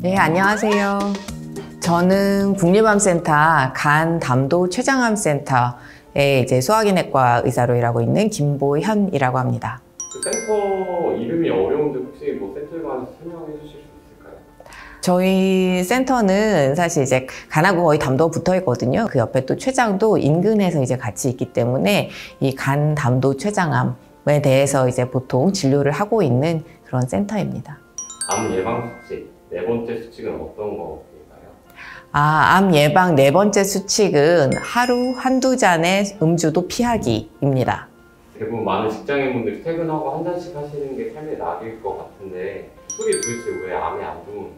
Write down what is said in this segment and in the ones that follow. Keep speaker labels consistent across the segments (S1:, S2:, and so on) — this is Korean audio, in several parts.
S1: 네, 안녕하세요. 저는 국립암센터 간담도 췌장암센터에 이제 소화기내과 의사로 일하고 있는 김보현이라고 합니다.
S2: 그 센터 이름이 어려운데 혹시 뭐 센터에 관해서 설명해 주실 수 있을까요?
S1: 저희 센터는 사실 이제 간하고 거의 담도 붙어 있거든요. 그 옆에 또 췌장도 인근에서 이제 같이 있기 때문에 이 간담도 췌장암에 대해서 이제 보통 진료를 하고 있는 그런 센터입니다.
S2: 암 예방 수칙 네 번째 수칙은 어떤 거일까요?
S1: 암 예방 네 번째 수칙은 하루 한두 잔의 음주도 피하기입니다.
S2: 대부분 많은 직장인분들이 퇴근하고 한 잔씩 하시는 게 삶의 낙일 것 같은데 술이 도대체 왜 암에 안 좋은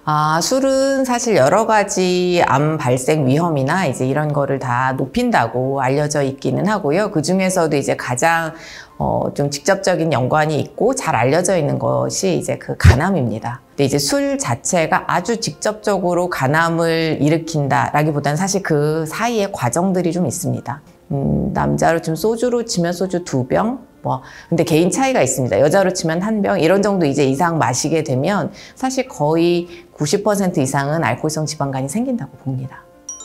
S2: 걸까요?
S1: 술은 사실 여러 가지 암 발생 위험이나 이제 이런 거를 다 높인다고 알려져 있기는 하고요. 그 중에서도 이제 가장 좀 직접적인 연관이 있고 잘 알려져 있는 것이 이제 그 간암입니다. 근데 이제 술 자체가 아주 직접적으로 간암을 일으킨다라기보다는 사실 그 사이에 과정들이 좀 있습니다. 남자로 치면 소주로 치면 소주 2병, 근데 개인 차이가 있습니다. 여자로 치면 1병 이런 정도 이제 이상 마시게 되면 사실 거의 90% 이상은 알코올성 지방간이 생긴다고 봅니다.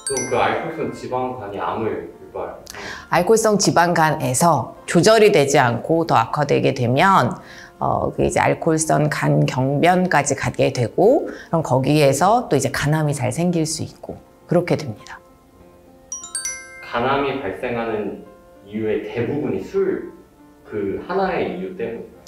S2: 그럼 그 알코올성 지방간이 암을 유발해요?
S1: 알코올성 지방간에서 조절이 되지 않고 더 악화되게 되면 그 이제 알코올성 간경변까지 가게 되고 그럼 거기에서 또 이제 간암이 잘 생길 수 있고 그렇게 됩니다.
S2: 간암이 발생하는 이유의 대부분이 술 그 하나의 이유 때문인가요?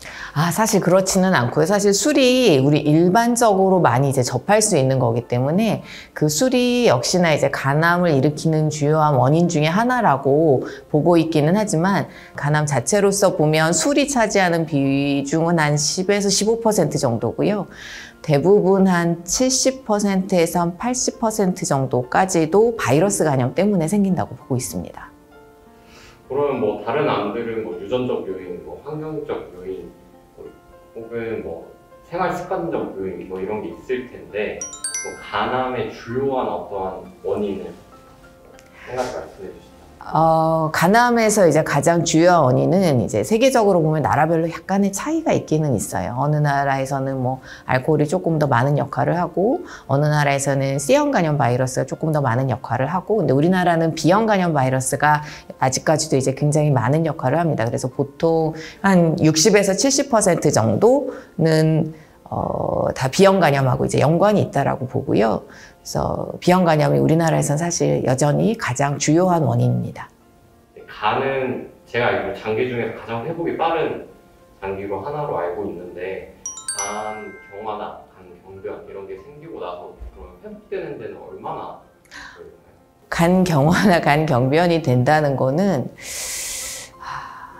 S1: 사실 그렇지는 않고요. 사실 술이 우리 일반적으로 많이 이제 접할 수 있는 거기 때문에 그 술이 역시나 이제 간암을 일으키는 주요한 원인 중에 하나라고 보고 있기는 하지만 간암 자체로서 보면 술이 차지하는 비중은 한 10에서 15% 정도고요. 대부분 한 70%에서 한 80% 정도까지도 바이러스 간염 때문에 생긴다고 보고 있습니다.
S2: 그러면 뭐 다른 암들은 뭐 유전적 요인, 뭐 환경적 요인, 혹은 뭐 생활 습관적 요인 뭐 이런 게 있을 텐데 뭐 간암의 주요한 어떠한 원인을 생각 말씀해 주시죠.
S1: 간암에서 이제 가장 주요한 원인은 이제 세계적으로 보면 나라별로 약간의 차이가 있기는 있어요. 어느 나라에서는 뭐 알코올이 조금 더 많은 역할을 하고 어느 나라에서는 C형 간염 바이러스가 조금 더 많은 역할을 하고 근데 우리나라는 B형 간염 바이러스가 아직까지도 이제 굉장히 많은 역할을 합니다. 그래서 보통 한 60에서 70% 정도는 다 B형 간염하고 이제 연관이 있다라고 보고요. 그래서 B형 간염이 우리나라에서는 사실 여전히 가장 주요한 원인입니다.
S2: 간은 제가 알기로 장기 중에서 가장 회복이 빠른 장기로 하나로 알고 있는데 간 경화나 간 경변 이런 게 생기고 나서 그럼 회복되는 데는 얼마나 걸릴까요?
S1: 간 경화나 간 경변이 된다는 거는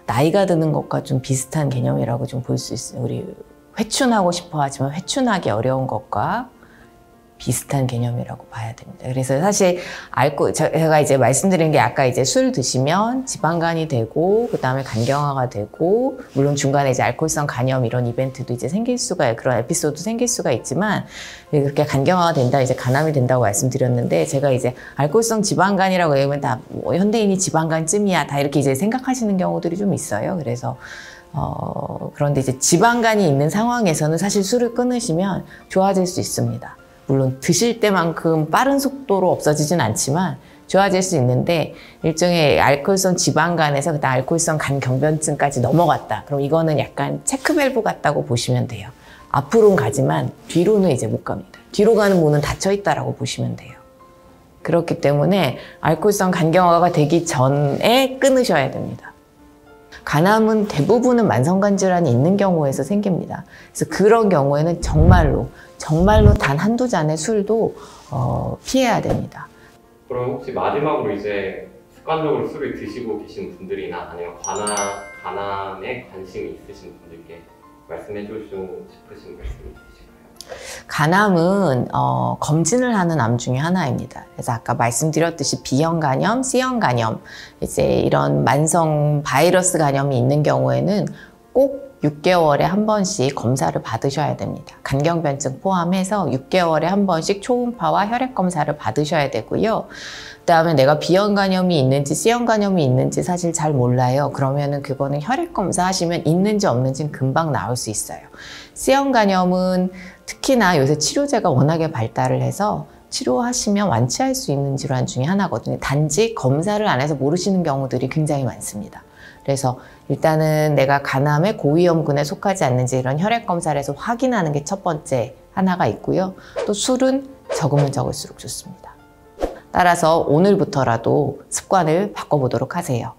S1: 나이가 드는 것과 좀 비슷한 개념이라고 좀 볼 수 있어요. 우리 회춘하고 싶어 하지만 회춘하기 어려운 것과 비슷한 개념이라고 봐야 됩니다. 그래서 사실 제가 이제 말씀드린 게 아까 이제 술 드시면 지방간이 되고 그다음에 간경화가 되고 물론 중간에 이제 알코올성 간염 이런 이벤트도 이제 생길 수가 그런 에피소드 생길 수가 있지만 그렇게 간경화가 된다 이제 간암이 된다고 말씀드렸는데 제가 이제 알코올성 지방간이라고 하면 다 뭐 현대인이 지방간쯤이야 다 이렇게 이제 생각하시는 경우들이 좀 있어요. 그래서 그런데 이제 지방간이 있는 상황에서는 사실 술을 끊으시면 좋아질 수 있습니다. 물론 드실 때만큼 빠른 속도로 없어지진 않지만 좋아질 수 있는데 일종의 알코올성 지방간에서 그다음 알코올성 간경변증까지 넘어갔다. 그럼 이거는 약간 체크밸브 같다고 보시면 돼요. 앞으로는 가지만 뒤로는 이제 못 갑니다. 뒤로 가는 문은 닫혀 있다라고 보시면 돼요. 그렇기 때문에 알코올성 간경화가 되기 전에 끊으셔야 됩니다. 간암은 대부분은 만성간 질환이 있는 경우에서 생깁니다. 그래서 그런 경우에는 정말로 단 한두 잔의 술도 피해야 됩니다.
S2: 그럼 혹시 마지막으로 이제 습관적으로 술을 드시고 계신 분들이나 아니면 간암에 관심이 있으신 분들께 말씀해 주시고 싶으신 말씀이 있으실까요?
S1: 간암은 검진을 하는 암 중에 하나입니다. 그래서 아까 말씀드렸듯이 B형 간염, C형 간염 이제 이런 만성 바이러스 간염이 있는 경우에는 꼭 6개월에 한 번씩 검사를 받으셔야 됩니다. 간경변증 포함해서 6개월에 한 번씩 초음파와 혈액 검사를 받으셔야 되고요. 그다음에 내가 B형 간염이 있는지 C형 간염이 있는지 사실 잘 몰라요. 그러면은 그거는 혈액 검사 하시면 있는지 없는지는 금방 나올 수 있어요. C형 간염은 특히나 요새 치료제가 워낙에 발달을 해서 치료하시면 완치할 수 있는 질환 중에 하나거든요. 단지 검사를 안 해서 모르시는 경우들이 굉장히 많습니다. 그래서 일단은 내가 간암의 고위험군에 속하지 않는지 이런 혈액 검사를 해서 확인하는 게 첫 번째 하나가 있고요. 또 술은 적으면 적을수록 좋습니다. 따라서 오늘부터라도 습관을 바꿔보도록 하세요.